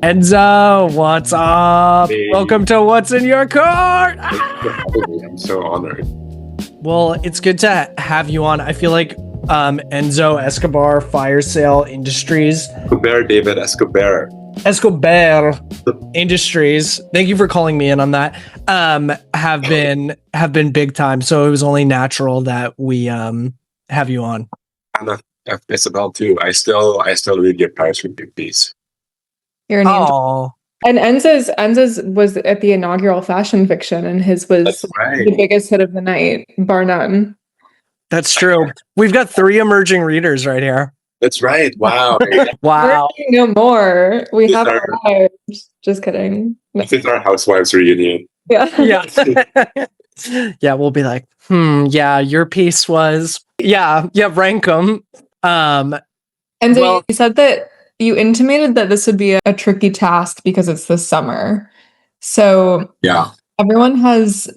Enzo, what's up? Hey, Welcome to What's in Your Cart. thank you for having me. I'm so honored. Well, it's good to have you on. I feel like Enzo Escobar Fire Sale Industries, Escober, David Escober. Escobar Industries. Thank you for calling me in on that. Have been big time. So it was only natural that we have you on. And Isabel too. I still read your Paris Review piece. You're an angel. Oh, And Enzo's was at the inaugural fashion fiction, and his was That's right. the biggest hit of the night, bar none. that's true. We've got 3 emerging readers right here. That's right. Wow. Wow. We're no more. We These have are- our lives. Just kidding. This is our housewives reunion. Yeah. Yeah. Yeah, we'll be like, yeah, your piece was, yeah, rank them. And so Well- you said that you intimated that this would be a tricky task because it's the summer. So Yeah. everyone has,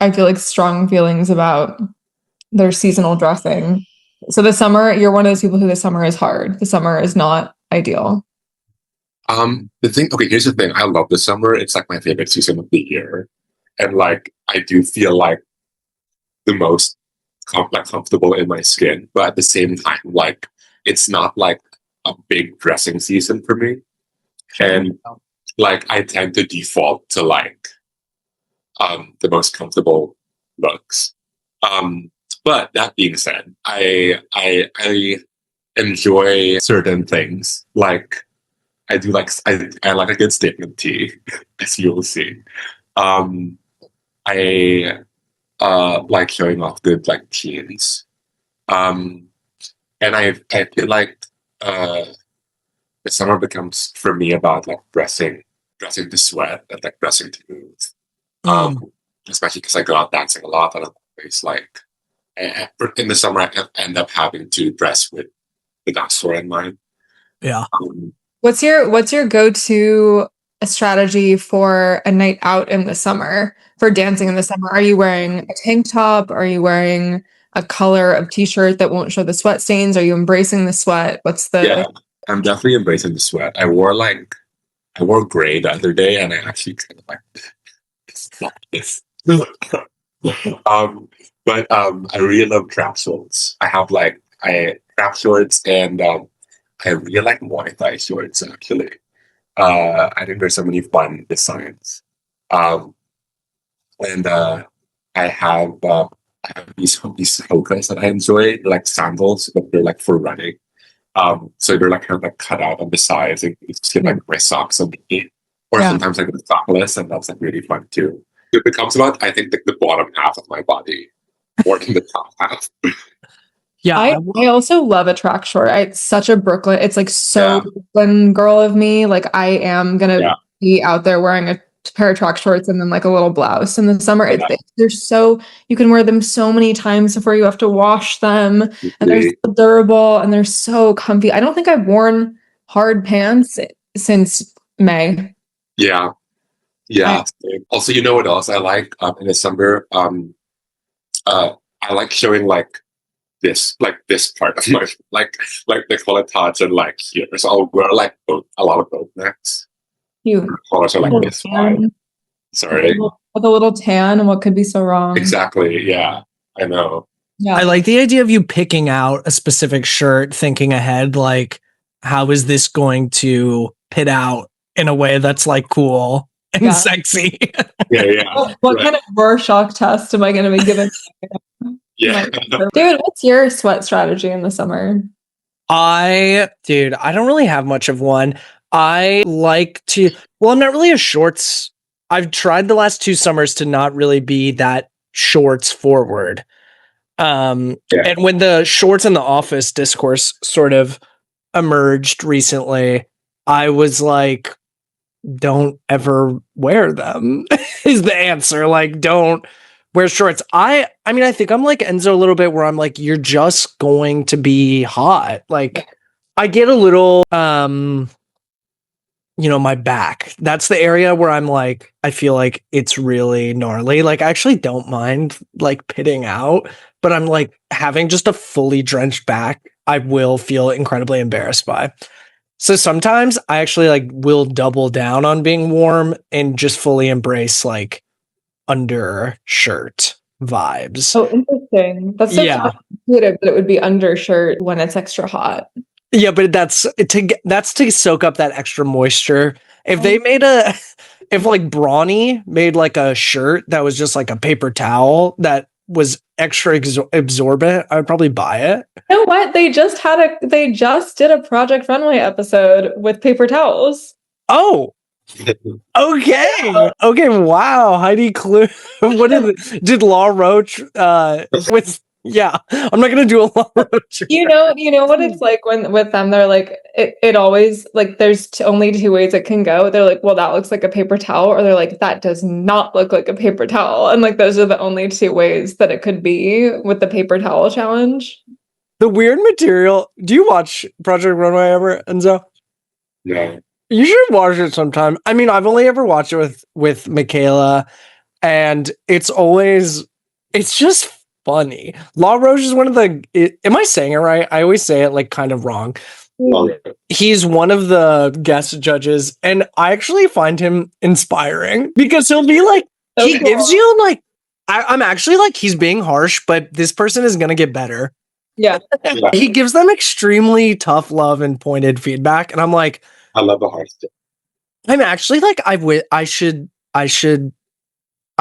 I feel like, strong feelings about their seasonal dressing. So the summer, you're one of those people who the summer is hard. The summer is not ideal. Okay, here's the thing. I love the summer. It's like my favorite season of the year. And like I do feel like the most comfortable in my skin, but at the same time, like it's not like a big dressing season for me. And like I tend to default to like the most comfortable looks. But that being said, I enjoy certain things. Like I like a good statement tee, as you'll see. I like showing off good like jeans. And I feel like the summer becomes for me about like dressing to sweat and like dressing to move. Especially because I go out dancing a lot, and I'm always like in the summer I end up having to dress with the dance floor in mind. Yeah. What's your go-to strategy for a night out in the summer, for dancing in the summer? Are you wearing a tank top? Are you wearing a color of t-shirt that won't show the sweat stains? Are you embracing the sweat? What's the Yeah, I'm definitely embracing the sweat. I wore gray the other day, and I actually kind of like this. But I really love trap shorts. I have like trap shorts, and I really like Muay Thai shorts actually. I think there's so many fun designs. Um, and I have these hokas that I enjoy, like sandals, but they're like for running. So they're like kind of like cut out on the sides, and you see like my socks on the or Yeah. sometimes like with sockless, and that's like really fun too. It becomes about I think like the bottom half of my body more than the top half. Yeah. I also love a track short. It's such a Brooklyn. It's like so Yeah. Brooklyn girl of me. Like I am gonna Yeah. be out there wearing a pair of track shorts and then like a little blouse in the summer. Yeah. They're so, you can wear them so many times before you have to wash them, and they're so durable and they're so comfy. I don't think I've worn hard pants since May. Yeah. Yeah. Also, you know what else I like in the summer? I like showing like this part of my like they call it tots and like here. So I'll wear like a lot of boat necks. You Colors are like this wide. Sorry. with a little tan, and what could be so wrong? Exactly. Yeah. I know. Yeah. I like the idea of you picking out a specific shirt, thinking ahead, like, how is this going to pit out in a way that's like cool and Yeah. sexy? Yeah. What Right. kind of Rorschach test am I going to be given? Yeah. David, what's your sweat strategy in the summer? I don't really have much of one. I like to, well, I'm not really a shorts. I've tried the last 2 summers to not really be that shorts forward. And when the shorts in the office discourse sort of emerged recently, I was like, don't ever wear them is the answer. Like, don't wear shorts. I mean, I think I'm like Enzo a little bit, where I'm like, you're just going to be hot. I get a little my back. That's the area where I'm like, I feel like it's really gnarly. Like, I actually don't mind like pitting out, but I'm like having just a fully drenched back, I will feel incredibly embarrassed by. So sometimes I actually like will double down on being warm and just fully embrace like undershirt vibes. Oh, interesting. That's so Yeah. counterintuitive that it would be undershirt when it's extra hot. Yeah, but that's to soak up that extra moisture. If they made if like Brawny made like a shirt that was just like a paper towel that was extra absorbent, I would probably buy it. You know what? They just did a Project Runway episode with paper towels. Oh, okay. Okay, wow. Heidi Klum. What is it? Did Law Roach with yeah, I'm not gonna do a Law Roach. You know what it's like when with them, they're like, it always like there's only two ways it can go. They're like, well, that looks like a paper towel, or they're like, that does not look like a paper towel. And like those are the only two ways that it could be with the paper towel challenge. The weird material. Do you watch Project Runway ever, Enzo? Yeah. You should watch it sometime. I mean, I've only ever watched it with Michaela, and it's just funny. Law Roche is one of the. Am I saying it right? I always say it like kind of wrong. Well, He's one of the guest judges, and I actually find him inspiring because he'll be like, So he cool. gives you like, I'm actually like, he's being harsh, but this person is gonna get better. Yeah. Yeah. He gives them extremely tough love and pointed feedback, and I'm like, I love the hard stuff. I'm actually like, I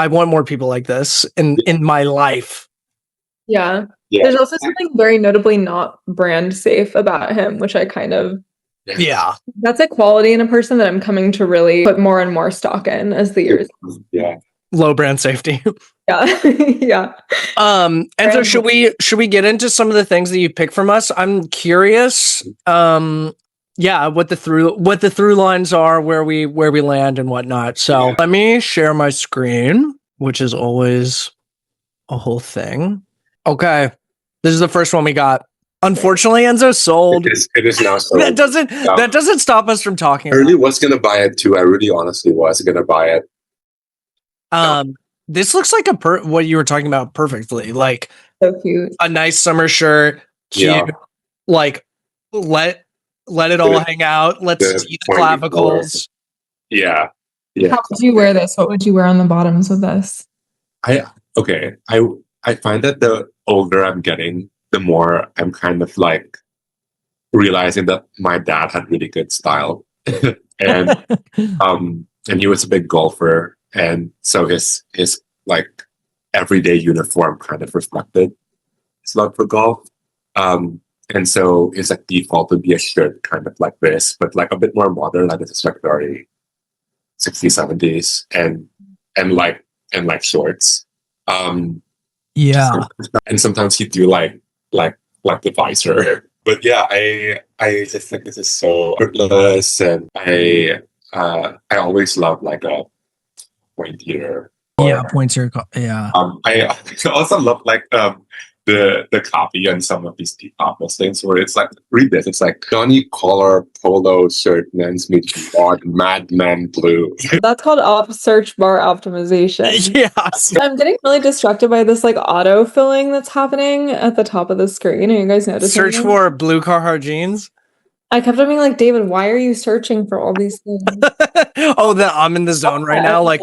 want more people like this in my life. Yeah. Yeah. There's also something very notably not brand safe about him, which I kind of Yeah. that's a quality in a person that I'm coming to really put more and more stock in as the years. Yeah. Low brand safety. Yeah. Yeah. And so should we get into some of the things that you pick from us? I'm curious. Yeah, what the through lines are, where we land and whatnot. So Yeah. let me share my screen, which is always a whole thing. Okay. This is the first one we got. Unfortunately, Enzo sold. It is now sold. That doesn't stop us from talking I about really it. was gonna buy it too. I really honestly was gonna buy it. This looks like what you were talking about perfectly. Like So cute. a nice summer shirt, cute. Yeah. Like let it all hang out. Let's the see the pointy clavicles. Yeah. Yeah. How would you wear this? What would you wear on the bottoms of this? I find that the older I'm getting, the more I'm kind of like realizing that my dad had really good style. and he was a big golfer, and so his like everyday uniform kind of reflected his love for golf. And so his like default would be a shirt kind of like this, but like a bit more modern, like this is like very 60s, 70s, and like shorts. Yeah. And sometimes he'd do like the visor. But yeah, I just think this is so effortless, and I always love like a pointier. Yeah, pointer. Yeah. I also love like the copy on some of these T-pop listings where it's like, read this, it's like Johnny Collar Polo shirt men's medium large Madman blue. That's called search bar optimization. Yeah. I'm getting really distracted by this like auto filling that's happening at the top of the screen. Are you guys noticing? Search this? for blue Carhartt jeans. I kept on being like, David, why are you searching for all these things? Oh, I'm in the zone right now. Like,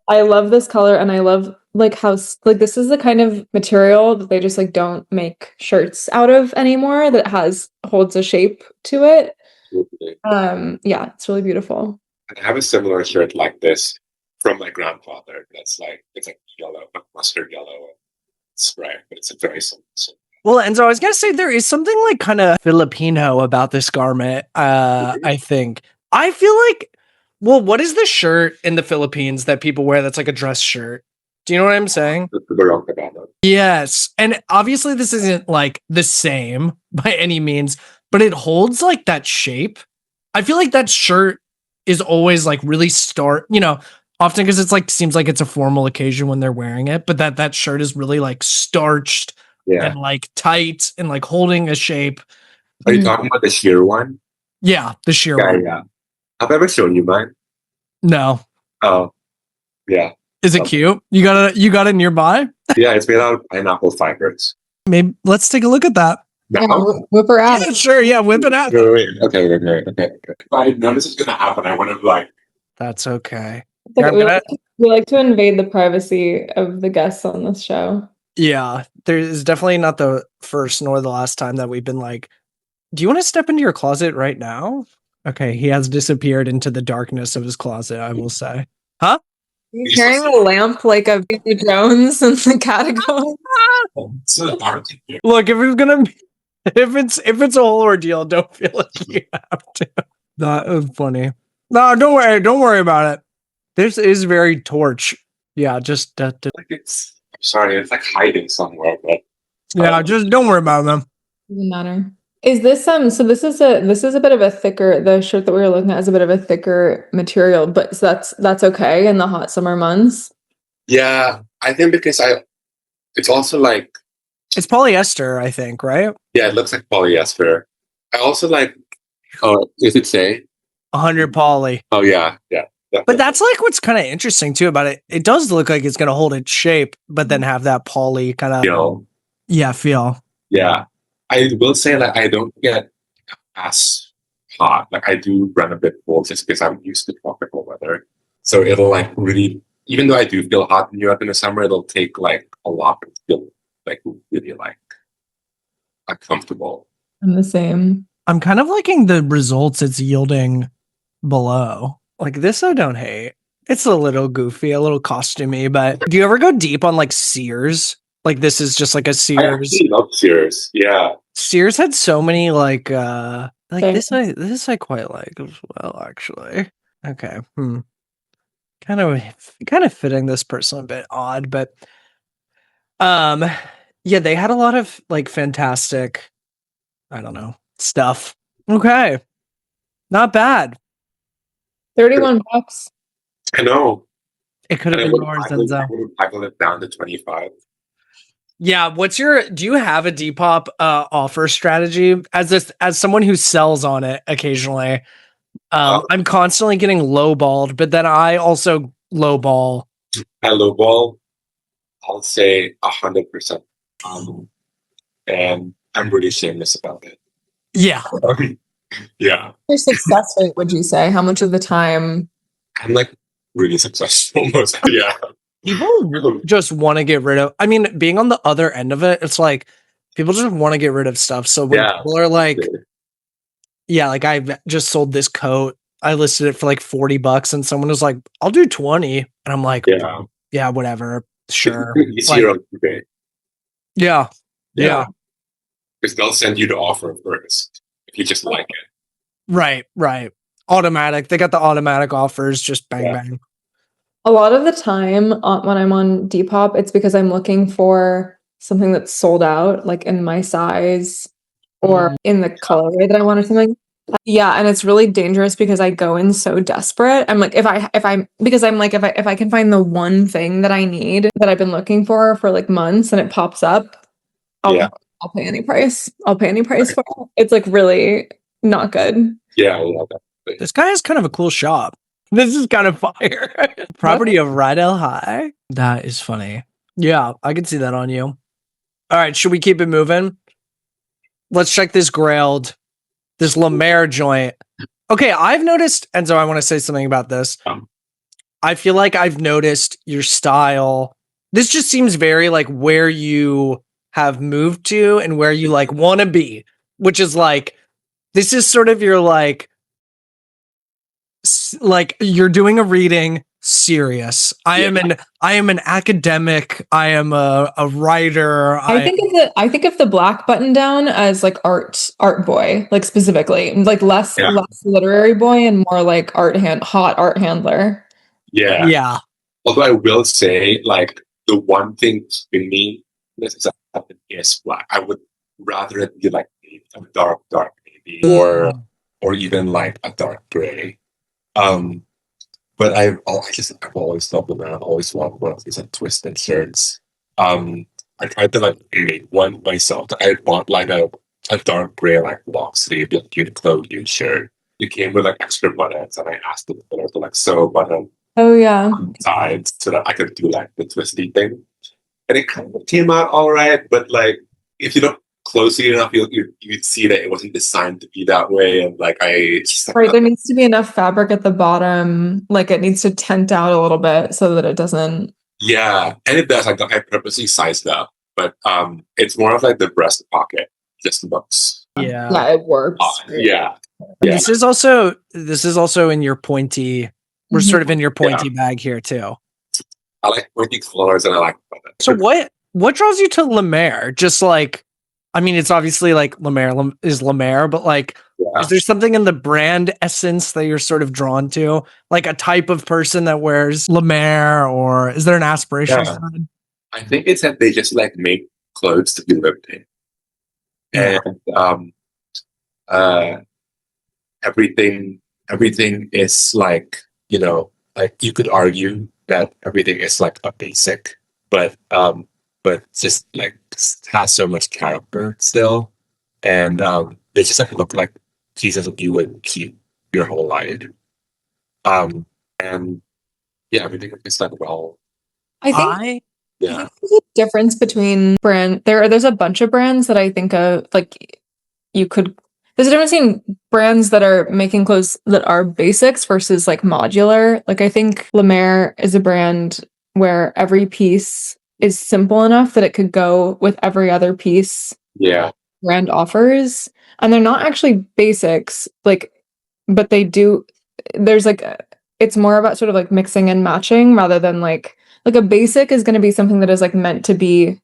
I love this color, and I love like how like this is the kind of material that they just like don't make shirts out of anymore, that holds a shape to it. Yeah, it's really beautiful. I have a similar shirt like this from my grandfather. It's like yellow, like mustard yellow. It's right, but it's a very simple. well, Enzo, I was gonna say there is something like kind of Filipino about this garment. I think. I feel like, well, what is the shirt in the Philippines that people wear that's like a dress shirt? Do you know what I'm saying? Yes. And obviously this isn't like the same by any means, but it holds like that shape. I feel like that shirt is always like really often because it's like seems like it's a formal occasion when they're wearing it, but that shirt is really like starched and like tight and like holding a shape. Are you talking about the sheer one? Yeah, the sheer one. Yeah. I've ever shown you mine. No. Oh, yeah. Is it cute? You got it nearby? Yeah, it's made out of pineapple fibers. Maybe let's take a look at that. Now? Whip her out. Yeah, sure, yeah, whip it out. Wait. Okay. If I know this is gonna happen, I want to like. That's okay. It's like, Here, we like to invade the privacy of the guests on this show. yeah, there is definitely not the first nor the last time that we've been like, do you want to step into your closet right now? Okay, he has disappeared into the darkness of his closet, I will say. Huh? He's carrying a lamp like a Baby Jones in the catacomb. So dark. Look, if it's gonna be, if it's a whole ordeal, don't feel like you have to. That is funny. No, don't worry about it. This is very torch. Yeah, just Like it's. I'm sorry, it's like hiding somewhere, but yeah, just don't worry about them. Doesn't matter. Is this so this is a bit of a thicker, the shirt that we were looking at is a bit of a thicker material, but so that's okay in the hot summer months. yeah, I think because it's also like It's polyester, I think, right? yeah, it looks like polyester. I also like. Oh, is it say? 100 poly. Oh yeah. But that's like what's kind of interesting too about it. It does look like it's gonna hold its shape, but then have that poly kind of feel. feel. Yeah, I will say like I don't get as hot. Like I do run a bit cold just because I'm used to tropical weather. So it'll like really, even though I do feel hot in Europe in the summer, it'll take like a lot to feel like really like uncomfortable. I'm the same. I'm kind of liking the results it's yielding below. Like this, I don't hate. It's a little goofy, a little costumey, but do you ever go deep on like Sears? Like this is just like a I Sears. actually love Sears. Yeah, Sears had so many like Okay. this I quite like as well, actually. Okay. Kind of fitting this person a bit odd, but yeah, they had a lot of like fantastic, I don't know, stuff. Okay. Not bad. $31. Mm-hmm. I know. It could have And I been would yours, tackle, Enzo. I would tackle it down to 25. Yeah, do you have a Depop offer strategy as someone who sells on it occasionally? I'm constantly getting lowballed, but then I also lowball. I lowball. I'll say 100%. And I'm really shameless about it. Yeah. Yeah. Your success rate, would you say? How much of the time? I'm like really successful most. Yeah. People just want to get rid of, I mean, being on the other end of it, it's like people just want to get rid of stuff. So when people are like, yeah, like I just sold this coat, I listed it for like $40 and someone was like, I'll do 20. And I'm like, yeah, whatever. Sure. Zero. Okay. Yeah. Because they'll send you the offer first if you just like it. Right. Automatic. They got the automatic offers, just bang. A lot of the time when I'm on Depop, it's because I'm looking for something that's sold out, like in my size or in the colorway that I want or something. Yeah, and it's really dangerous because I go in so desperate. I'm like, if I can find the one thing that I need that I've been looking for like months and it pops up, I'll pay any price. I'll pay any price for it. It's like really not good. Yeah. This guy has kind of a cool shop. This is kind of fire. Property of Rydell High. That is funny. Yeah, I can see that on you. All right, should we keep it moving? Let's check this Grailed, this La Mer joint. Okay, I've noticed, Enzo, I want to say something about this. I feel like I've noticed your style. This just seems very like where you have moved to and where you like want to be, which is like, this is sort of your like you're doing a reading, serious. I am an academic. I am a writer. I think of the black button down as like art boy, like specifically, like less literary boy and more like hot art handler. Yeah. Although I will say, like the one thing in me is black. I would rather it be like a dark navy or even like a dark gray. But I've always loved them, and I've always wanted one of these like twisted shirts. I tried to like make one myself. I bought like a dark gray like long sleeve like Uniqlo shirt. It came with like extra buttons, and I asked the fitter to like sew a button. Oh yeah. Sides so that I could do like the twisty thing, and it kind of came out all right. But like if you look closely enough, you'd see that it wasn't designed to be that way, and like Right, there needs to be enough fabric at the bottom, like it needs to tent out a little bit so that it doesn't. yeah, and it does. I purposely sized up, but it's more of like the breast pocket just looks Yeah. It works. yeah. This is also in your pointy. We're Mhm. sort of in your pointy bag here too. I like pointy colors, and I like So what draws you to Le Maire? Just like, I mean, it's obviously like Le Maire is Le Maire, but like, is there something in the brand essence that you're sort of drawn to? Like a type of person that wears Le Maire, or is there an aspirational side? I think it's that they just like make clothes to be lived in, and everything is like, like you could argue that everything is like a basic, but just like has so much character still, and they just like look like pieces that you would keep your whole life. And yeah, everything is like well. I think there's a difference between there's a bunch of brands that I think of, like there's a difference between brands that are making clothes that are basics versus like modular. Like I think Le Maire is a brand where every piece is simple enough that it could go with every other piece brand offers. And they're not actually basics, like, but they do, there's like, it's more about sort of like mixing and matching rather than like a basic is going to be something that is like meant to be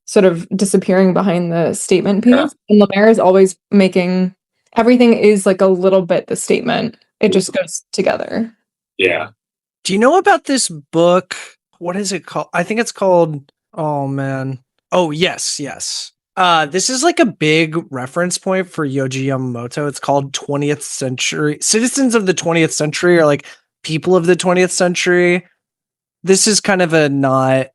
sort of disappearing behind the statement piece. And Le Maire is always making everything is like a little bit the statement. It just goes together. Yeah. Do you know about this book? What is it called? I think it's called, oh man. Oh, yes. This is like a big reference point for Yohji Yamamoto. It's called 20th Century. Citizens of the 20th Century, or like people of the 20th century. This is kind of a not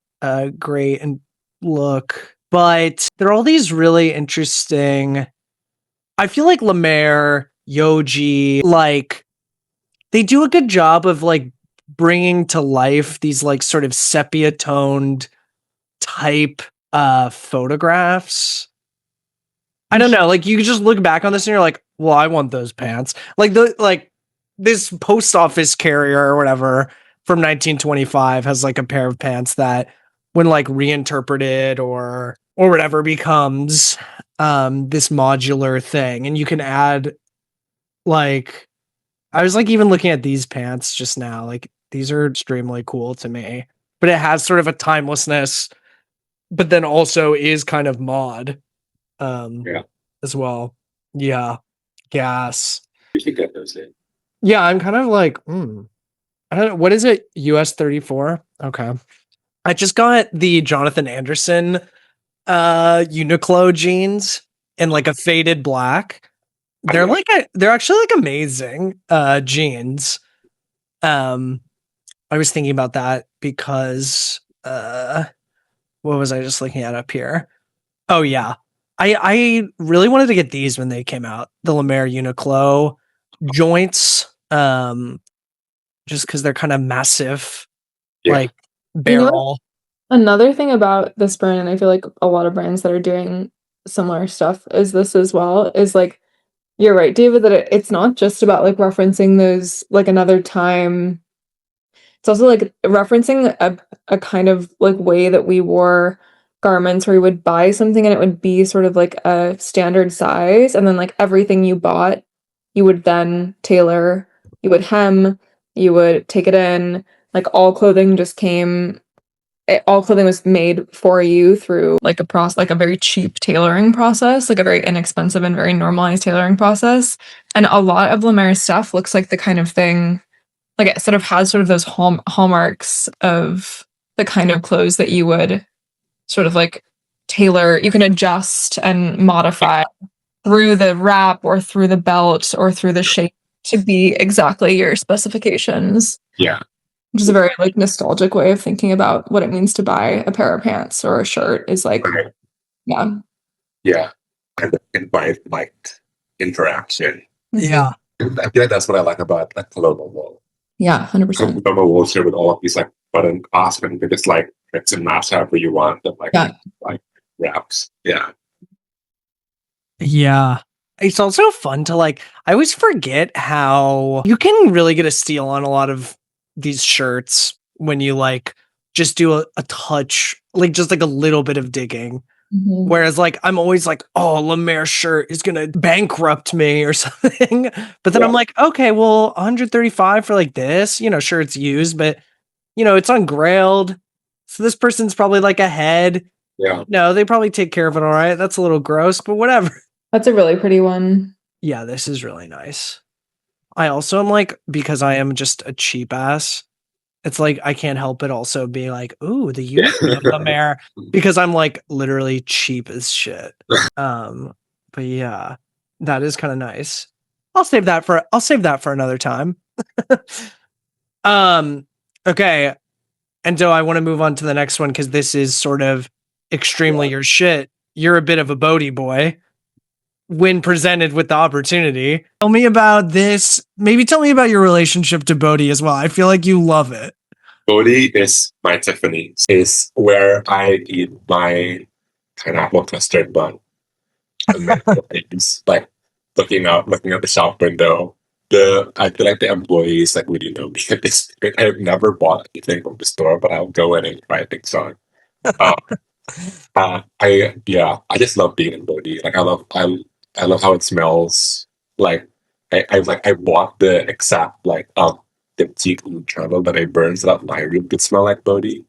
great and look, but there are all these really interesting. I feel like Le Maire, Yohji, like they do a good job of like bringing to life these like sort of sepia toned type photographs. I don't know, like you just look back on this and you're like, well, I want those pants. Like this post office carrier or whatever from 1925 has like a pair of pants that when like reinterpreted or whatever becomes this modular thing, and you can add like, I was like even looking at these pants just now, like these are extremely cool to me, but it has sort of a timelessness, but then also is kind of mod as well. Gas. You should get those in. Yeah, I'm kind of like, I don't know, what is it? US 34. Okay. I just got the Jonathan Anderson Uniqlo jeans in like a faded black. They're they're actually like amazing jeans. I was thinking about that because what was I just looking at up here? Oh yeah. I really wanted to get these when they came out, the Le Maire Uniqlo joints, just because they're kind of massive, like barrel. Another thing about this brand, and I feel like a lot of brands that are doing similar stuff is this as well, is like, you're right, David, that it's not just about like referencing those like another time. It's also like referencing a kind of like way that we wore garments, where you would buy something and it would be sort of like a standard size, and then like everything you bought, you would then tailor, you would hem, you would take it in, like all clothing was made for you through like like a very cheap tailoring process, like a very inexpensive and very normalized tailoring process. And a lot of Le Maire stuff looks like the kind of thing, like it sort of has sort of those hallmarks of the kind of clothes that you would sort of like tailor, you can adjust and modify through the wrap or through the belt or through the shape to be exactly your specifications. Yeah. Which is a very like nostalgic way of thinking about what it means to buy a pair of pants or a shirt, is like, and invite like interaction. Yeah. I feel like that's what I like about like Paloma Wool. Yeah, 100%. Paloma Wool here with all of these like button clasps, and they just like mix and match however you want them, like wraps. Yeah. Yeah. It's also fun to like, I always forget how you can really get a steal on a lot of these shirts when you like just do a touch, like just like a little bit of digging. Mhm. Whereas like I'm always like, oh, Lemaire's shirt is gonna bankrupt me or something. But then Yeah. I'm like, okay, well, 135 for like this, you know, sure it's used, but you know, it's ungrailed. So this person's probably like ahead. Yeah. No, they probably take care of it all right. That's a little gross, but whatever. That's a really pretty one. Yeah, this is really nice. I also am like, because I am just a cheap ass, it's like I can't help but also be like, ooh, the unity of the mayor, because I'm like literally cheap as shit. But yeah, that is kind of nice. I'll save that for another time. um, okay. And so I want to move on to the next one because this is sort of extremely your shit. You're a bit of a Bodhi boy when presented with the opportunity. Tell me about this. Maybe tell me about your relationship to Bodhi as well. I feel like you love it. Bodhi is my Tiffany's. Is where I eat my pineapple custard bun and many other things. Like looking at the shop window. I feel like the employees like really know me at this point. I've never bought anything from the store, but I'll go in and try things on. Um, I just love being in Bodhi. Like I love how it smells. Like I bought the exact like diptyque travel that I burned so that my room could smell like Bodhi.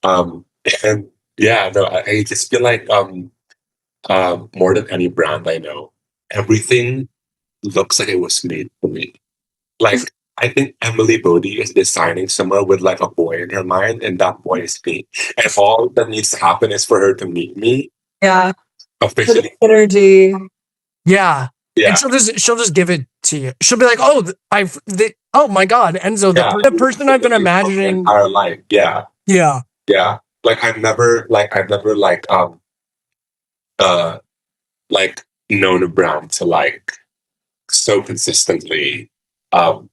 Um and yeah, no, I just feel like more than any brand I know, everything looks like it was made for me. Like I think Emily Bodhi is designing somewhere with like a boy in her mind, and that boy is me. And all that needs to happen is for her to meet me Yeah. officially. Energy. Yeah. Yeah, And she'll just give it to you. She'll be like, "Oh, oh my god, Enzo, yeah. the person I've been imagining." Entire life. Yeah, Yeah. yeah. Uh like known a brand to like so consistently um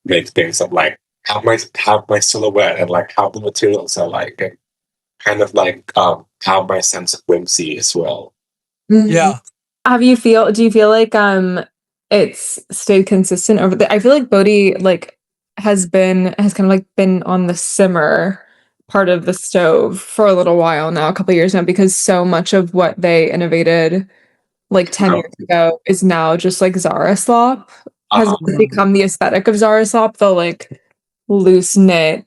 make things that like have my silhouette and like how the materials are like and kind of like have my sense of whimsy as well. Yeah. Do you feel like it's stayed consistent over I feel like Bodhi like has kind of like been on the simmer part of the stove for a little while now, a couple years now, because so much of what they innovated like 10 Um, years ago is now just like Zara slop has uh-huh, become the aesthetic of Zara slop, the like loose knit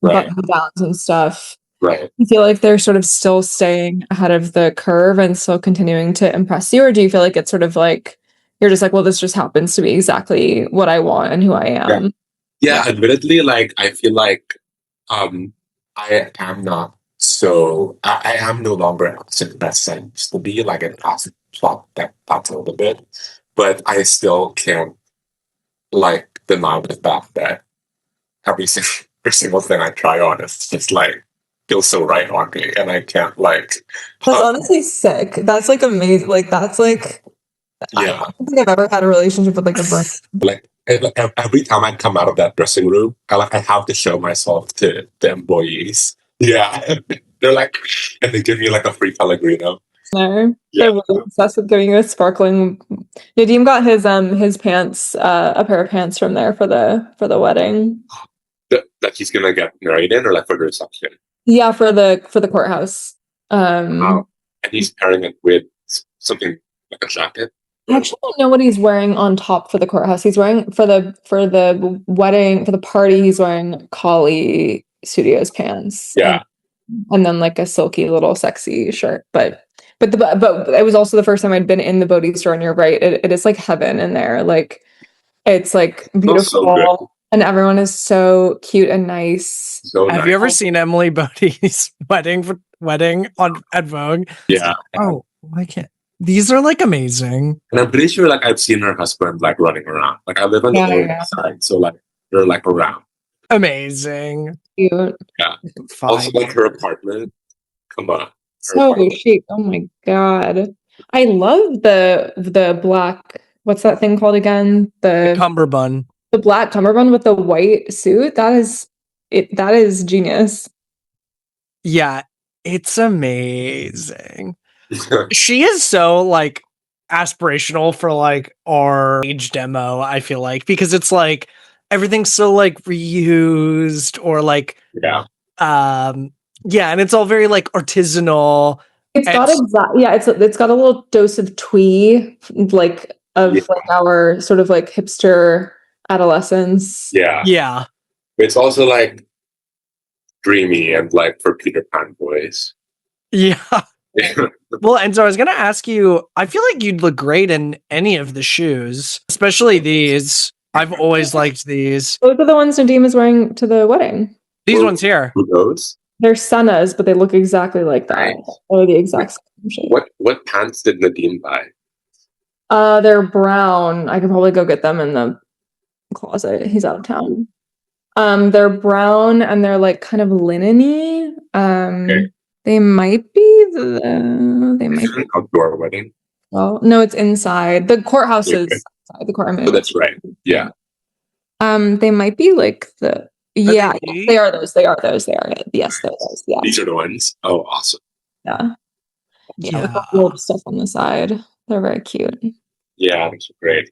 right, button downs and stuff. right. You feel like they're sort of still staying ahead of the curve and still continuing to impress you? Or do you feel like it's sort of like you're just like, well, this just happens to be exactly what I want and who I Yeah. am? Yeah, admittedly, like I feel like um I am not so I am no longer in the best sense to be like an acid plot that plateaued a bit, but I still can't like deny the fact that every single thing I try on is just like feels so right on me, and I can't like That's uh, honestly sick. That's like amazing. Like that's like I yeah, don't think I've ever had a relationship with like a brand. like every time I come out of that dressing room, I have to show myself to the employees. Yeah, they're like, and they give me like a free Pellegrino. There. Yeah, They're really obsessed with giving you a sparkling. Nadeem got his pants, a pair of pants from there for the wedding. that he's gonna get married in, or like for the reception. Yeah, for the courthouse. Um And he's pairing it with something like a jacket. I actually don't know what he's wearing on top for the courthouse. He's wearing for the wedding for the party. He's wearing Collie Studios pants Yeah, and then like a silky little sexy shirt. But it was also the first time I'd been in the Bodhi store, and you're right. It is like heaven in there. Like it's like smells so good, beautiful, and everyone is so cute and nice. so Have nice. you ever seen Emily Bodhi's wedding on at Vogue? Yeah, Oh, why can't these are like amazing. and I'm pretty sure like I've seen her husband like running around. Like I live on the Yeah, Lower yeah, East Side, so like they're like around. Amazing. cute. Yeah. Also, Fine. like her apartment. Come on. Her So apartment. chic. Oh my God. I love the black, what's that thing called again? Cummerbund. The black cummerbund with the white suit. That is genius. Yeah, it's amazing. She is so like aspirational for like our age demo, I feel like, because it's like everything's so like reused or like Yeah. yeah, and it's all very like artisanal. It's And got it's got a little dose of twee, like Yeah. like our sort of like hipster adolescence. Yeah. yeah. It's also like dreamy and like for Peter Pan boys. Yeah. Well, and so I was gonna ask you, I feel like you'd look great in any of the shoes, especially these. I've always liked these. Those are the ones Nadim is wearing to the wedding. These ones here. Who knows? They're Senna's, but they look exactly like that. Nice. They're the exact same shape. What pants did Nadine buy? They're brown. I could probably go get them in the closet. He's out of town. They're brown and they're like kind of linen-y. Okay. They might be they might Is it an outdoor wedding? well, no, it's inside. The courthouse is Okay. outside the courtroom. Oh, that's right. Yeah. They might be like the yeah, they? they are those. They are those. They are it. Yes, they're those. Yeah. These are the ones. Oh, awesome. Yeah. Yeah. With the little stuff on the side. They're very cute. Yeah, these are great.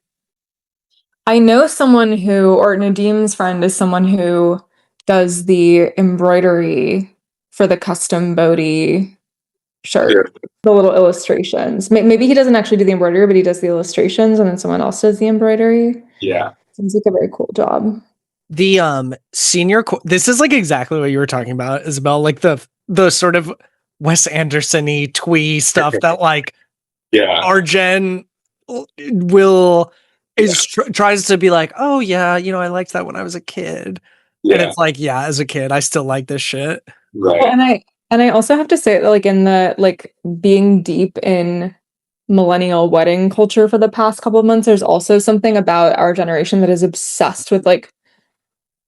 I know someone who, or Nadim's friend is someone who does the embroidery for the custom Bodhi shirt. Yeah. The little illustrations. Maybe he doesn't actually do the embroidery, but he does the illustrations, and then someone else does the embroidery. Yeah. Seems like a very cool job. The senior this is like exactly what you were talking about, Isabel, like the sort of Wes Anderson-y twee stuff that like Yeah. our gen will tries to be like, oh yeah, you know, I liked that when I was a kid. Yeah. And it's like, yeah, as a kid, I still like this shit. Right. Well, and I also have to say that like in the like being deep in millennial wedding culture for the past couple of months, there's also something about our generation that is obsessed with like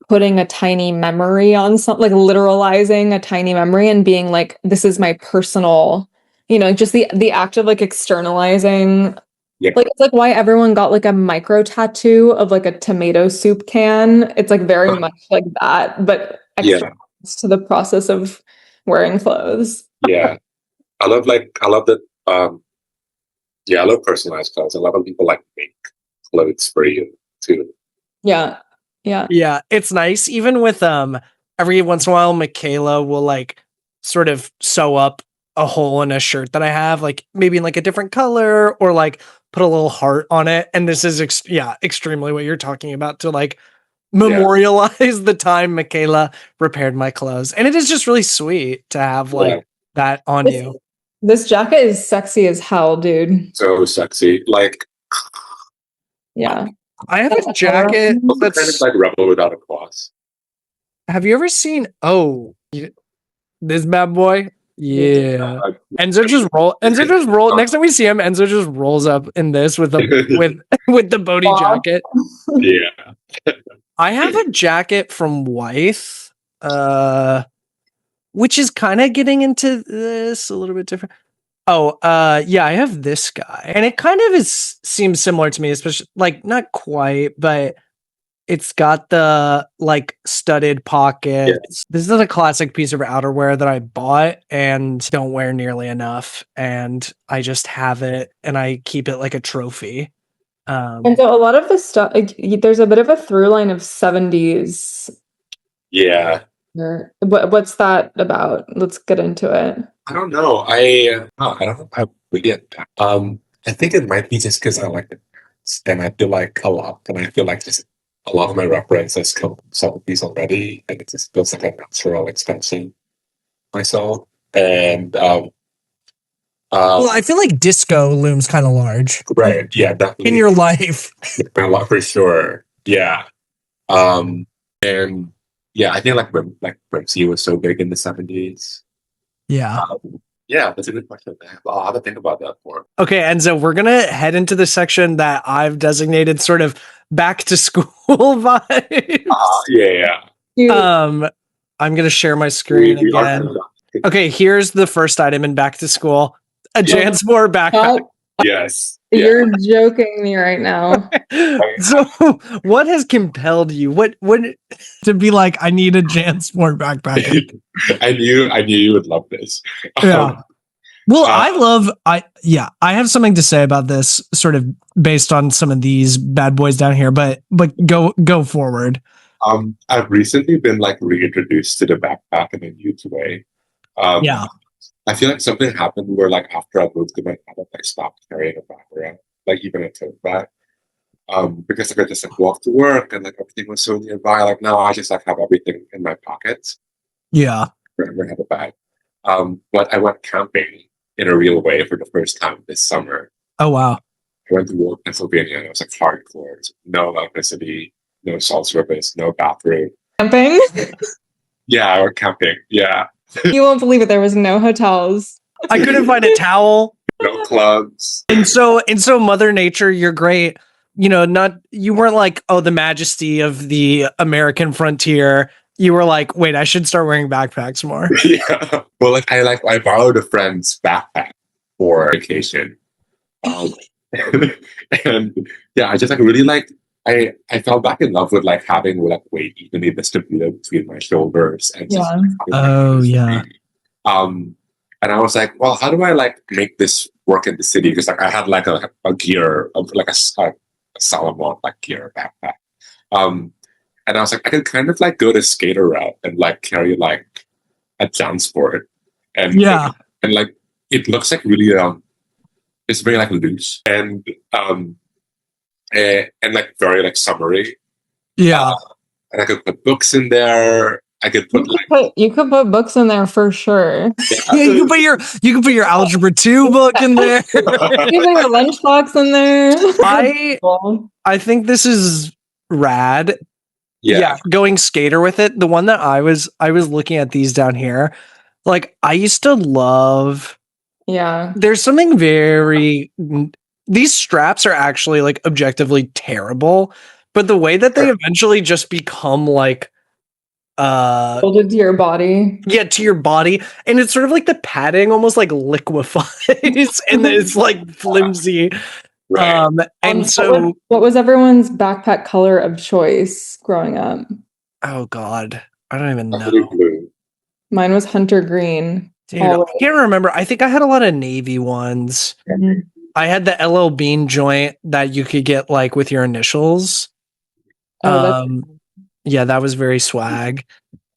putting a tiny memory on something, like literalizing a tiny memory and being like, this is my personal, you know, just the act of like externalizing. Yeah. Like it's like why everyone got like a micro tattoo of like a tomato soup can. It's like very much like that, but extra to the process of wearing clothes. Yeah. I love that I love personalized clothes. A lot of people like make clothes for you too. Yeah. Yeah. Yeah, it's nice. Even with every once in a while, Michaela will like sort of sew up a hole in a shirt that I have, like maybe in like a different color or like put a little heart on it. And this is extremely what you're talking about, to like memorialize the time Michaela repaired my clothes. And it is just really sweet to have like that on you. This jacket is sexy as hell, dude. So sexy. Like, yeah. I have a jacket that's kind of like Rebel Without a Cause. Have you ever seen this bad boy? Yeah. Enzo just roll next time we see him, Enzo just rolls up in this with the with the Bodhi jacket. Yeah. I have a jacket from Wyeth, which is kind of getting into this a little bit different. Oh, yeah, I have this guy, and it kind of seems similar to me, especially like not quite, but it's got the like studded pockets. Yeah. This is a classic piece of outerwear that I bought and don't wear nearly enough, and I just have it and I keep it like a trophy. And so a lot of the stuff, like, there's a bit of a through line of 70s. Yeah. What's that about? Let's get into it. I don't know. I don't know how we get. I think it might be just because I like it, and I feel like a lot, and I feel like just a lot of my references come from some of these already, and it just feels like a natural extension myself. And well, I feel like disco looms kind of large, right? Yeah, definitely in your life. A lot for sure. Yeah. And yeah, I think like Brimsey was so big in the 70s. Yeah. Yeah, that's a good question. I'll have to think about that more. Okay, and so we're gonna head into the section that I've designated sort of back to school vibes. Yeah. I'm gonna share my screen again. Okay, here's the first item in back to school: a Jansport backpack. Yes. You're joking me right now. So, what has compelled you? What to be like? I need a Jansport backpack. I knew you would love this. Yeah. Well, I have something to say about this, sort of based on some of these bad boys down here, but go forward. I've recently been like reintroduced to the backpack in a new way. Yeah. I feel like something happened where like after I moved to my cabin, I stopped carrying a bag around, like even a tote bag. Because like, I just like walk to work and like everything was so nearby. Like now I just like have everything in my pockets. Yeah. I never have a bag. But I went camping in a real way for the first time this summer. Oh wow. I went to Ward, Pennsylvania, and it was like hardcore. No electricity, no cell service, no bathroom. Camping? Yeah, or camping. Yeah, You won't believe it. There was no hotels. I couldn't find a towel. no clubs. And so Mother Nature, you're great. You know, you weren't like, oh, the majesty of the American frontier. You were like, wait, I should start wearing backpacks more. Yeah. Well, I borrowed a friend's backpack for vacation. And yeah, I just like really like I fell back in love with like having like weight evenly distributed between my shoulders and just Yeah. like, Oh yeah. And I was like, well, how do I like make this work in the city? Because like I had like a gear of like a Salomon like gear backpack. And I was like, I could kind of like go the skater route and like carry like a JanSport and Yeah. and like it looks like really it's very like loose and like very like summery. Yeah. And I could put books in there. I could put like You could put books in there for sure. Yeah, you can put your algebra 2 book in there. You can put your lunchbox in there. I think this is rad. Yeah, going skater with it. The one that I was looking at these down here. Like I used to love. Yeah. There's something these straps are actually like objectively terrible, but the way that they eventually just become like Folded to your body. Yeah, to your body, and it's sort of like the padding almost like liquefies and then it's like flimsy. Right. And so what was everyone's backpack color of choice growing up? Oh god, I don't even know. Blue. Mine was hunter green. Dude, I can't remember. I think I had a lot of navy ones. Mm-hmm. I had the LL Bean joint that you could get like with your initials. Yeah, that was very swag.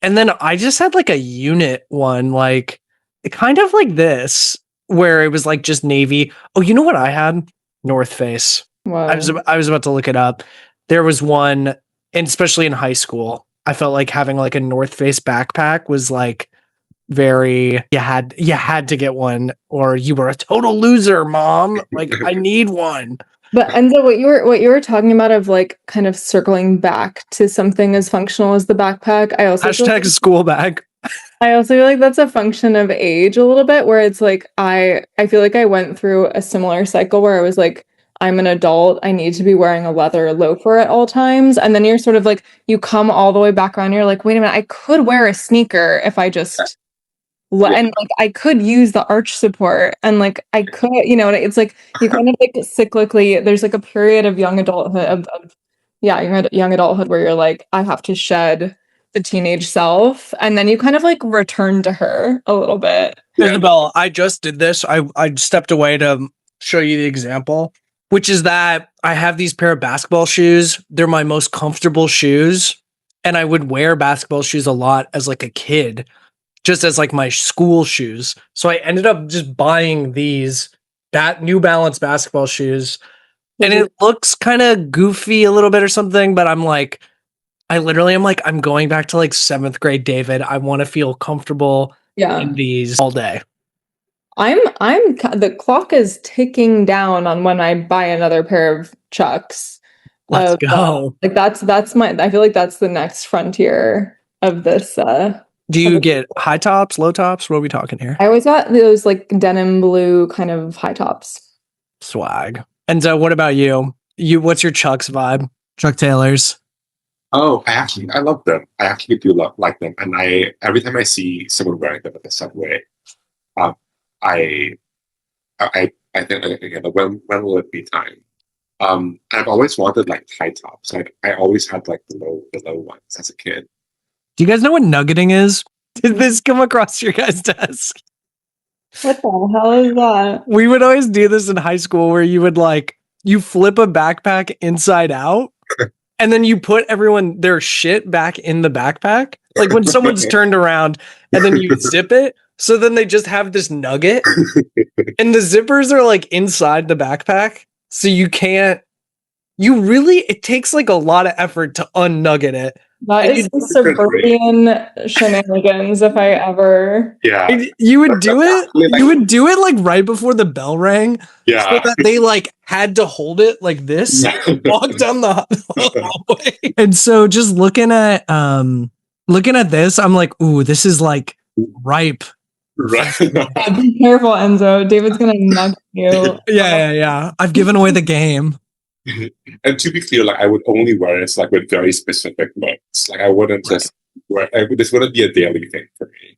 And then I just had like a unit one, like kind of like this, where it was like just navy. Oh, you know what I had? North Face. Wow. I was about to look it up. There was one, and especially in high school, I felt like having like a North Face backpack was like very you had to get one or you were a total loser, mom. Like I need one. But Enzo, what you were talking about of like kind of circling back to something as functional as the backpack, I also hashtag school bag. I also feel like that's a function of age a little bit, where it's like I feel like I went through a similar cycle where I was like, I'm an adult, I need to be wearing a leather loafer at all times. And then you're sort of like, you come all the way back around, you're like, wait a minute, I could wear a sneaker if I just and like I could use the arch support and like I could, you know, it's like you kind of like cyclically, there's like a period of young adulthood young adulthood where you're like, I have to shed the teenage self, and then you kind of like return to her a little bit. Isabel, I just did this. I stepped away to show you the example, which is that I have these pair of basketball shoes. They're my most comfortable shoes, and I would wear basketball shoes a lot as like a kid, just as like my school shoes. So I ended up just buying these New Balance basketball shoes, and it looks kind of goofy a little bit or something, but I'm like, I literally am like, I'm going back to like 7th grade David. I want to feel comfortable in these all day. I'm the clock is ticking down on when I buy another pair of Chucks. Let's go. Like that's I feel like that's the next frontier of this. Do you get high tops, low tops? What are we talking here? I always got those like denim blue kind of high tops. Swag. And so what about you? What's your Chucks vibe? Chuck Taylors. Oh, I love them. I actually do like them, and every time I see someone wearing them at the subway, I think again, when will it be time? I've always wanted like high tops. I always had like the low ones as a kid. Do you guys know what nuggeting is? Did this come across your guys' desk? What the hell is that? We would always do this in high school where you would you flip a backpack inside out and then you put everyone their shit back in the backpack. Like when someone's turned around and then you zip it. So then they just have this nugget and the zippers are like inside the backpack. So it takes like a lot of effort to unnugget it. That And is the suburban shenanigans if I ever. Yeah. You would do it. Like- You would do it like right before the bell rang. Yeah. So that they like had to hold it like this, walk down the hallway. And so just looking at this, I'm like, ooh, this is like ripe. Right. Yeah, be careful, Enzo. David's gonna nug you. Yeah. I've given away the game. And to be clear, like I would only wear this like with very specific looks. Like I wouldn't just wear. This wouldn't be a daily thing for me.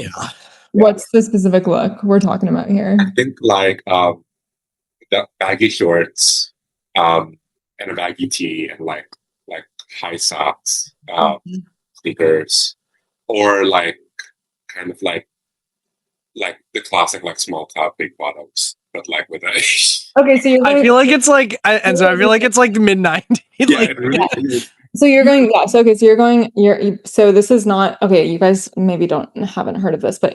Yeah. What's the specific look we're talking about here? I think like the baggy shorts, and a baggy tee, and like high socks, sneakers, or like kind of like the classic like small top big bottoms, but like with a Okay, so you're I going, feel like it's like, and so I feel like it's like the mid 90s. so you're going, yeah. So okay, so so this is not okay. You guys maybe haven't heard of this, but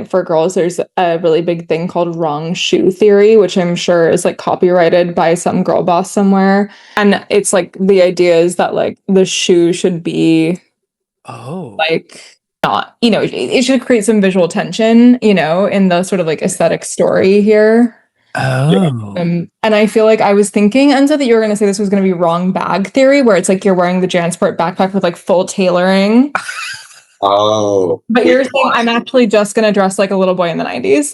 for girls, there's a really big thing called wrong shoe theory, which I'm sure is like copyrighted by some girl boss somewhere. And it's like the idea is that like the shoe should be like not, it should create some visual tension, in the sort of like aesthetic story here. Oh. And I feel like I was thinking, Enzo, that you were going to say this was going to be wrong bag theory, where it's like you're wearing the JanSport backpack with like full tailoring. Oh. But you're saying I'm actually just going to dress like a little boy in the 90s.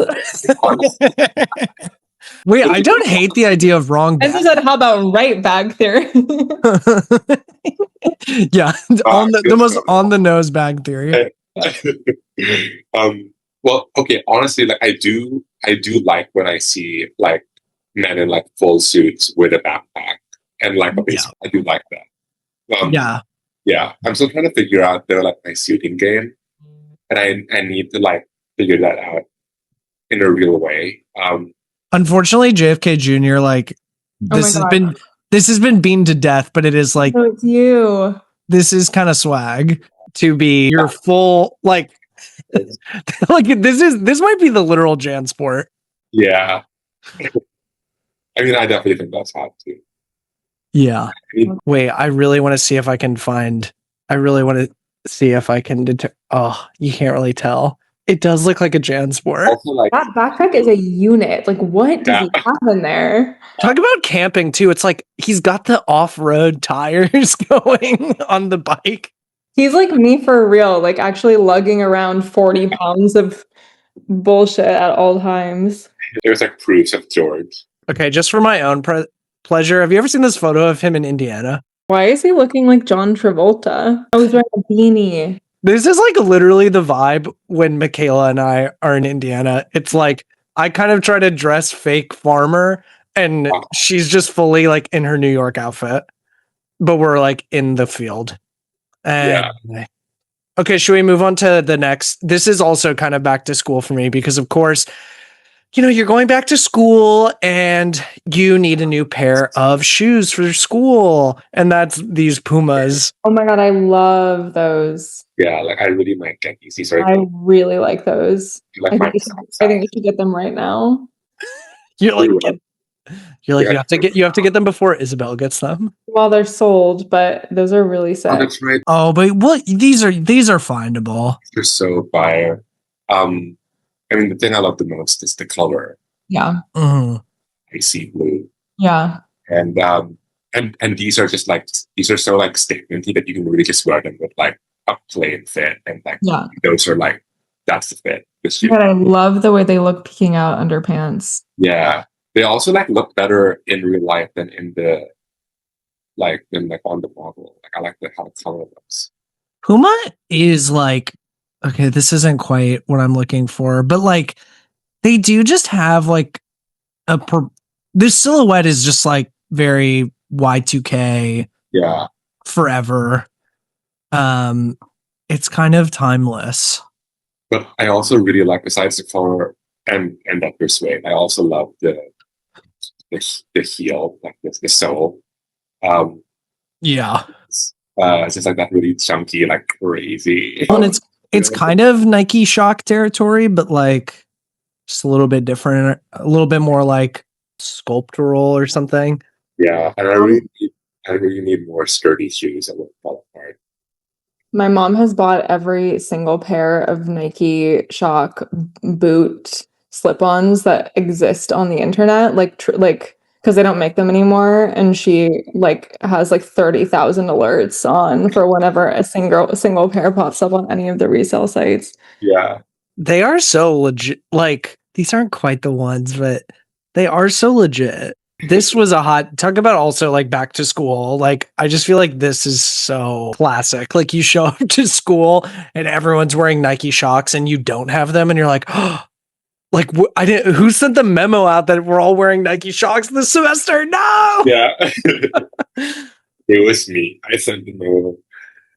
Wait, I don't hate the idea of wrong bag. Enzo said, how about right bag theory? Yeah, the most on the nose bag theory. Well, okay, honestly, like I do like when I see like men in like full suits with a backpack and like I do like that. Yeah. I'm still trying to figure out like my suiting game, and I need to like figure that out in a real way. Unfortunately, JFK Jr. like this has been beaten to death, but it is like it's you. This is kind of swag to be your full like. Like this might be the literal JanSport. Yeah. I mean, I definitely think that's hot too. Yeah. Wait, I really want to see if I can oh, you can't really tell. It does look like a JanSport. Also, like, that backpack is a unit. Like, what does he have in there? Talk about camping too. It's like he's got the off-road tires going on the bike. He's like me for real, like actually lugging around 40 pounds of bullshit at all times. There's like proofs of George. Okay, just for my own pleasure, have you ever seen this photo of him in Indiana? Why is he looking like John Travolta? I was wearing a beanie. This is like literally the vibe when Michaela and I are in Indiana. It's like I kind of try to dress fake farmer and she's just fully like in her New York outfit, but we're like in the field. Okay, should we move on to the next? This is also kind of back to school for me because, of course, you're going back to school and you need a new pair of shoes for school. And that's these Pumas. Oh my God, I love those. Yeah, like I really might get these. I really like those. Like I think you should get them right now. You have to get them before Isabel gets them. Well, they're sold, but those are really sick. Oh, that's right. Oh, but what these are findable. They're so fire. I mean, the thing I love the most is the color. Yeah. Icy blue. Yeah. And these are just like so like statementy that you can really just wear them with like a plain fit, and like those are like that's the fit. But I love the way they look peeking out under pants. Yeah. They also like look better in real life than in the than on the model. Like I like how the color looks. Puma is like, okay, this isn't quite what I'm looking for, but like they do just have like this silhouette is just like very Y2K. Yeah. Forever. It's kind of timeless. But I also really like, besides the color and that persuade, I also love the heel, like the sole. Um, Yeah. it's just like that really chunky, like crazy. And it's kind of Nike Shock territory, but like just a little bit different, a little bit more like sculptural or something. Yeah, and I really need more sturdy shoes that won't fall apart. My mom has bought every single pair of Nike Shock boot slip-ons that exist on the internet, like because they don't make them anymore, and she like has like 30,000 alerts on for whenever a single pair pops up on any of the resale sites. Yeah, They are so legit. Like these aren't quite the ones, but they are so legit. This was a hot talk about also like back to school. Like I just feel like this is so classic. Like you show up to school and everyone's wearing Nike Shocks and you don't have them and you're like, oh, like I didn't. Who sent the memo out that we're all wearing Nike Shocks this semester? No. yeah. It was me. I sent them over.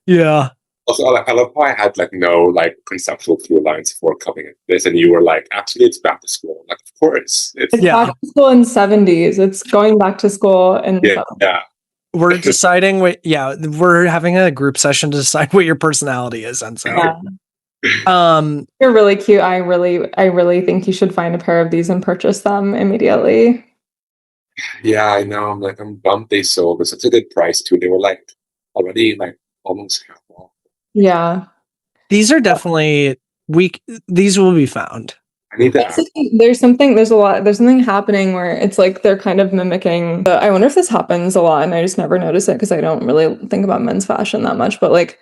Yeah. Also, I love how I had like no like conceptual through lines for coming at this, and you were like, actually, it's back to school. Like, of course, it's It's Yeah. back to school in 70s. It's going back to school in yeah, yeah. We're deciding what. Yeah, we're having a group session to decide what your personality is, Enzo. Yeah. You're really cute. I really think you should find a pair of these and purchase them immediately. Yeah, I know. I'm bummed they sold at such a good price too. They were like already like almost half off. Yeah. These are definitely these will be found. I need That's that. the thing. There's something happening where it's like they're kind of mimicking. I wonder if this happens a lot, and I just never notice it because I don't really think about men's fashion that much. But like,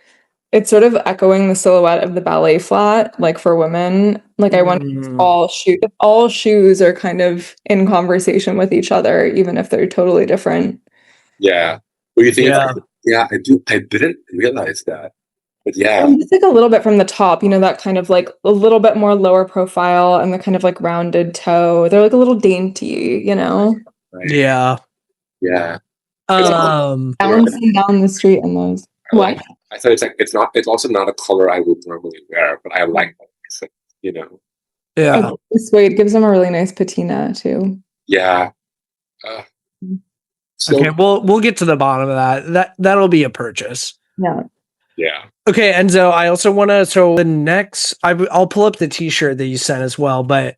it's sort of echoing the silhouette of the ballet flat, like for women. Like I wonder if all shoes are kind of in conversation with each other, even if they're totally different. Yeah. Well, you think? Yeah. Yeah, I do. I didn't realize that, but yeah, It's like a little bit from the top, that kind of like a little bit more lower profile and the kind of like rounded toe. They're like a little dainty, right. Yeah. Yeah. bouncing down the street in those. What? I said it's like it's not. It's also not a color I would normally wear, but I like it. Yeah. The suede gives them a really nice patina too. Yeah. So, Okay, we'll get to the bottom of that. That'll be a purchase. Yeah. Yeah. Okay, Enzo, I also want to. So the next, I'll pull up the T-shirt that you sent as well. But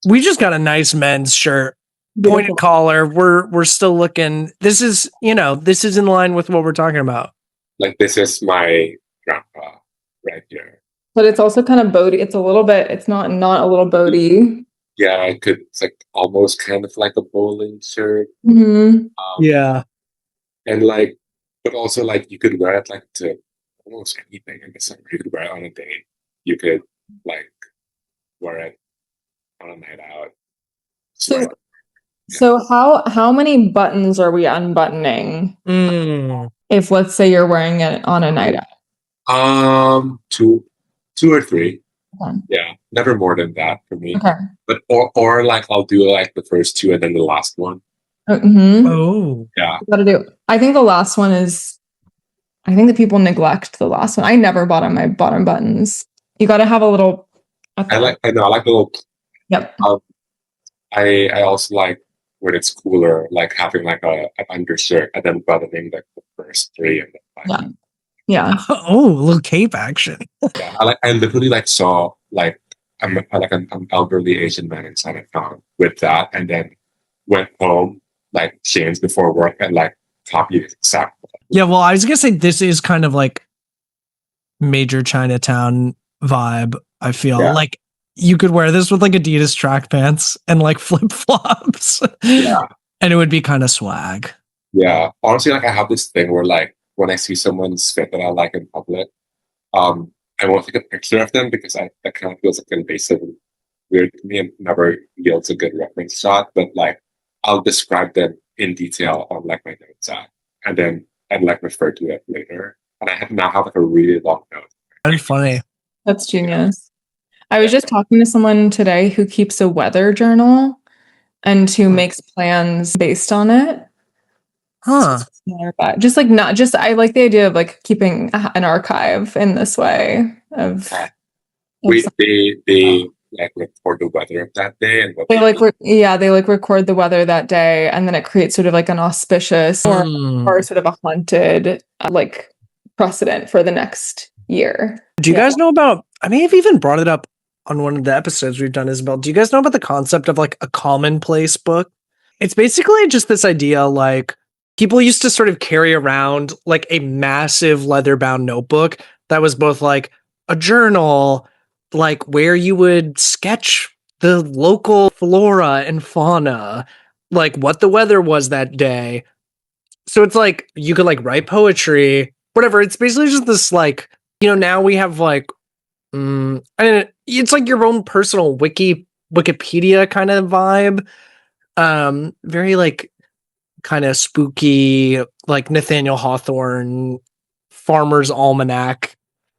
we just got a nice men's shirt, pointed collar. We're still looking. This is in line with what we're talking about. Like this is my grandpa right here. But it's also kind of boaty. It's a little bit. It's not a little boaty. Yeah, it's like almost kind of like a bowling shirt. Mm-hmm. Yeah. And like, but also like you could wear it like to almost anything in the summer. You could wear it on a date. You could like wear it on a night out. So how many buttons are we unbuttoning? If let's say you're wearing it on a night out. Two or three. Okay. Yeah, never more than that for me. Okay. But or like I'll do like the first two and then the last one. Mm-hmm. Oh. Yeah. Gotta do. I think the last one is. I think that people neglect the last one. I never bottom my bottom buttons. You got to have a little. I like the little. Yep. I also like when it's cooler, like having like an undershirt and then buttoning like the first three and then Yeah. Oh, a little cape action. Yeah, I literally like saw like an elderly Asian man in Chinatown with that, and then went home like changed before work and like copied it exactly. Yeah, well, I was gonna say this is kind of like major Chinatown vibe. I feel like you could wear this with like Adidas track pants and like flip flops, and it would be kind of swag. Yeah, honestly, like I have this thing where like when I see someone's fit that I like in public, I won't take a picture of them because that kind of feels like invasive and weird to me and never yields a good reference shot. But like I'll describe them in detail on like my notes app, and then I'd like refer to it later. And I now have like a really long note. Very funny. That's genius. I was just talking to someone today who keeps a weather journal and who makes plans based on it. Huh. But I like the idea of like keeping an archive in this way of Wait, they like record the weather of that day and what They they they record the weather that day, and then it creates sort of like an auspicious or sort of a haunted like precedent for the next year. Do you guys know about, I may have even brought it up on one of the episodes we've done, Isabel. Do you guys know about the concept of like a commonplace book? It's basically just this idea like people used to sort of carry around like a massive leather bound notebook that was both like a journal, like where you would sketch the local flora and fauna, like what the weather was that day. So it's like you could like write poetry, whatever. It's basically just this like, now we have like, it's like your own personal Wikipedia kind of vibe. Very like kind of spooky, like Nathaniel Hawthorne, Farmer's Almanac.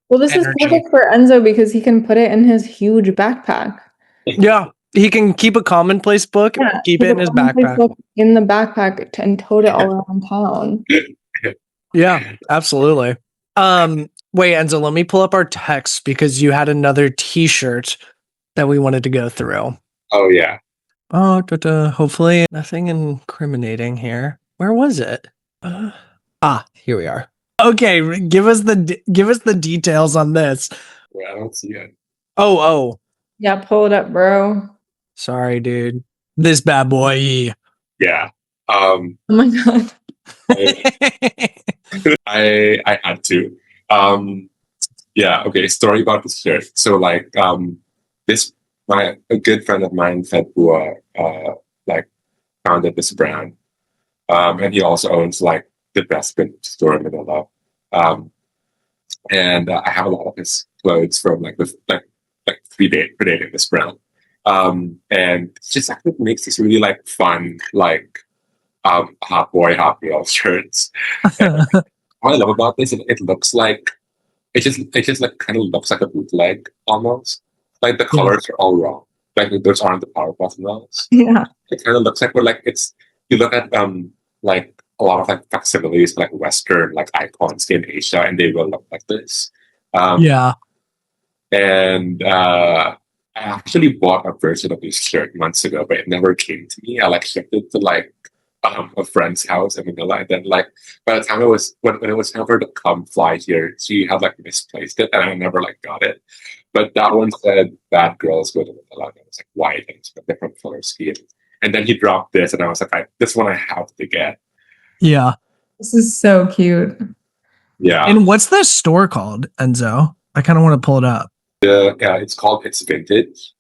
Well, this is energy. perfect for Enzo because he can put it in his huge backpack. Yeah, he can keep a commonplace book, keep it in his backpack. Book in the backpack and tote it all around town. Yeah, absolutely. Wait, Enzo, let me pull up our text because you had another T-shirt that we wanted to go through. Oh yeah. Oh, hopefully nothing incriminating here. Where was it? Here we are. Okay, give us the details on this. Well, I don't see it. Oh. Yeah, pull it up, bro. Sorry, dude. This bad boy. Yeah. Oh my god. I had to. Yeah, okay, story about this shirt. So like a good friend of mine, Fedbua, like founded this brand. And he also owns like the best vintage store in Manila. And I have a lot of his clothes from like predating this brand. And it just actually makes these really like fun, like hot boy, hot girl shirts. And what I love about this, it looks like it just like kind of looks like a bootleg almost. Like the colors are all wrong. Like those aren't the Powerpuff Girls. Yeah. It kind of looks like you look at like a lot of like facsimiles like Western like icons in Asia, and they will look like this. Yeah. And I actually bought a version of this shirt months ago, but it never came to me. I like shipped it to like a friend's house in Manila, and then like by the time when it was time for her to come fly here, she had like misplaced it, and I never like got it. But that one said "Bad Girls Go to Manila," and it was like white and it's a different color scheme. And then he dropped this, and I was like, "This one I have to get." Yeah. This is so cute. Yeah. And what's the store called, Enzo? I kind of want to pull it up. Yeah, it's called It's Vintage.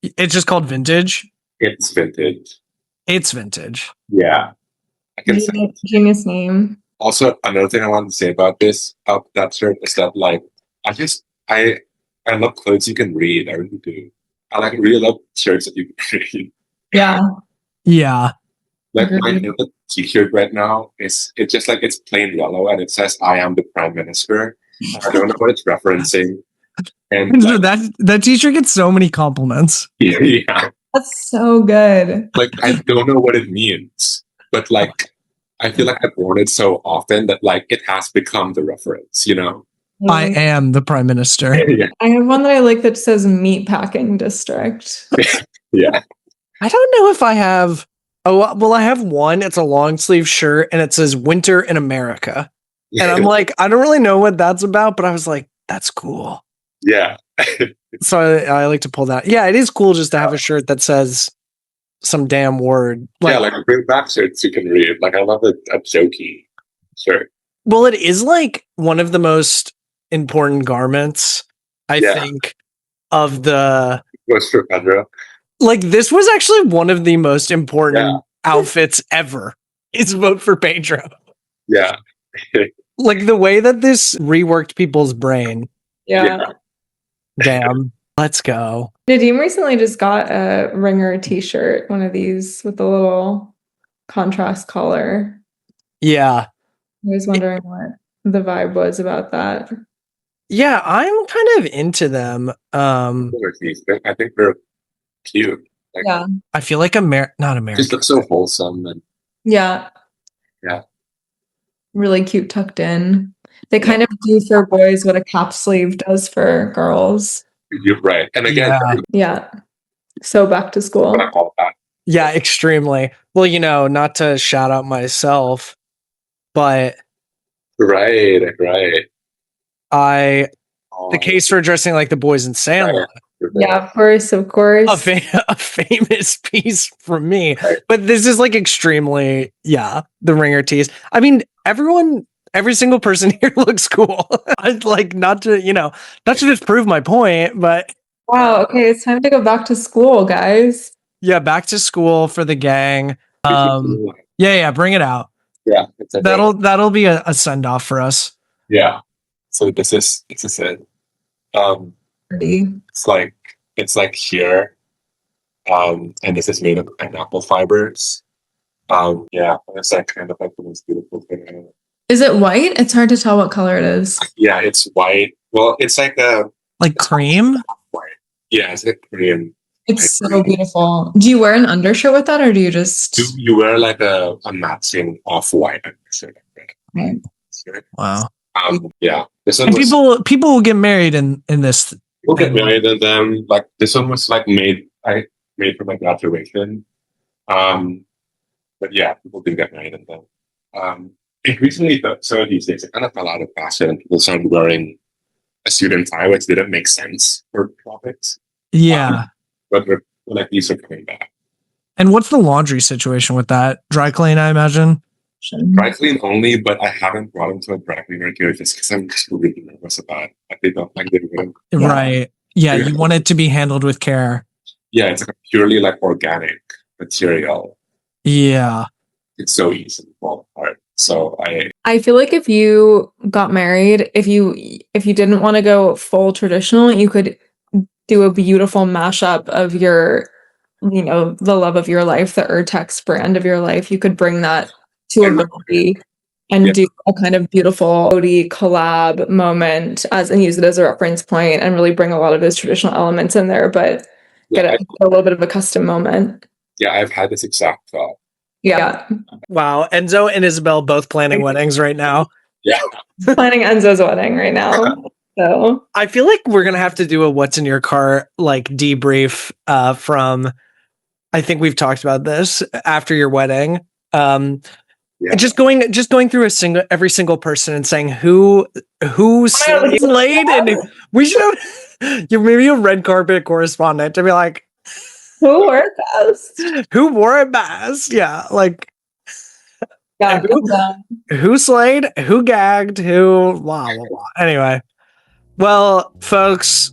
It's just called Vintage? It's Vintage. It's Vintage. Yeah. I can say. Genius name. Also, another thing I wanted to say about that shirt is that like I love clothes you can read. I really do. I like really love shirts that you can read. Yeah. Yeah. Like my favorite T-shirt right now it's plain yellow and it says "I am the Prime Minister." I don't know what it's referencing. And that T-shirt gets so many compliments. Yeah. That's so good. Like I don't know what it means, but like I feel like I've worn it so often that like it has become the reference, you know? I am the Prime Minister. Yeah. I have one that I like that says Meatpacking District. Yeah. I don't know if I have. Oh, well, I have one. It's a long sleeve shirt and it says Winter in America. And I'm like, I don't really know what that's about, but I was like, that's cool. Yeah. So I like to pull that. Yeah, it is cool just to have a shirt that says some damn word. Like bring back shirts you can read. Like I love a jokey shirt. Well, it is like one of the most important garments, I think, of the. Was for Pedro. Like this was actually one of the most important outfits ever. Is vote for Pedro. Yeah. Like the way that this reworked people's brain. Yeah. Damn. Let's go. Nadim recently just got a Ringer t-shirt, one of these with the little contrast collar. Yeah. I was wondering what the vibe was about that. Yeah, I'm kind of into them. I think they're cute. Like, yeah. I feel like not American. Just look so wholesome and yeah. Really cute tucked in. They kind of do for boys what a cap sleeve does for girls. You're right. And again, Yeah. Yeah. So back to school. what I call that. Yeah, extremely. Well, you know, not to shout out myself, but Right. the Oh, case for dressing like the boys in Sandlot, Yeah, of course, of course. a famous piece from me. Right. But this is like extremely, yeah, the ringer tease. I mean, every single person here looks cool. I'd like not to just prove my point, but Wow, okay, it's time to go back to school, guys. yeah, back to school for the gang. Yeah, bring it out. Yeah, it's a That'll be a send off for us. yeah. So this is it. Pretty. It's like here, and this is made of pineapple fibers. Yeah, it's like kind of like the most beautiful thing. Is it white? It's hard to tell what color it is. Yeah, it's white. Well, it's like Cream. white. Yeah, it's like Korean. It's so beautiful. Do you wear an undershirt with that, or do you just? You wear like a matching off-white undershirt. Right. Wow. Yeah, this one And was, people will get married in this. people get married and then like this one was like made for my graduation. But yeah, people do get married and then increasingly so these days it kind of fell out of fashion and people started wearing a suit and tie, which didn't make sense for profits. Yeah. But we're like these are coming back. And what's the laundry situation with that? Dry clean, I imagine. Dry clean only, but I haven't brought them to a dry cleaner here just because I'm just really nervous about like they don't like getting rid of. Yeah. Right. Yeah, you want it to be handled with care. Yeah, it's like a purely like organic material. Yeah. It's so easy to fall apart. So I feel like if you got married, if you didn't want to go full traditional, you could do a beautiful mashup of your, the love of your life, the Urtex brand of your life. You could bring that to a party and do a kind of beautiful Odie collab moment and use it as a reference point and really bring a lot of those traditional elements in there, but get a little bit of a custom moment. Yeah, I've had this exact thought. Yeah. Wow. Enzo and Isabel both planning weddings right now. Yeah. Planning Enzo's wedding right now. So I feel like we're going to have to do a what's in your car like debrief from, I think we've talked about this after your wedding. Just going through every single person and saying who slayed, and we should have maybe a red carpet correspondent to be like, who wore it best? Who wore it best? Yeah, like yeah, who slayed, who gagged, who blah blah blah. Anyway, well, folks,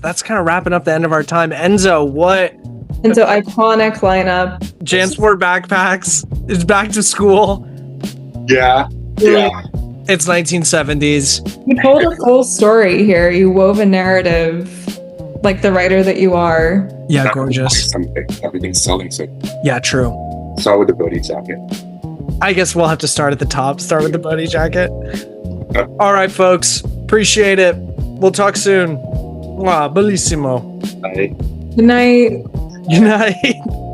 that's kind of wrapping up the end of our time. Enzo, what? Enzo, iconic lineup. Jansport backpacks. It's back to school. Yeah. It's 1970s. You told a full story here. You wove a narrative, like the writer that you are. Yeah, gorgeous. Everything's selling so. Yeah, true. Start with the booty jacket. I guess we'll have to start at the top. Start with the booty jacket. All right, folks. Appreciate it. We'll talk soon. Bellissimo. Bye. Good night. Good night.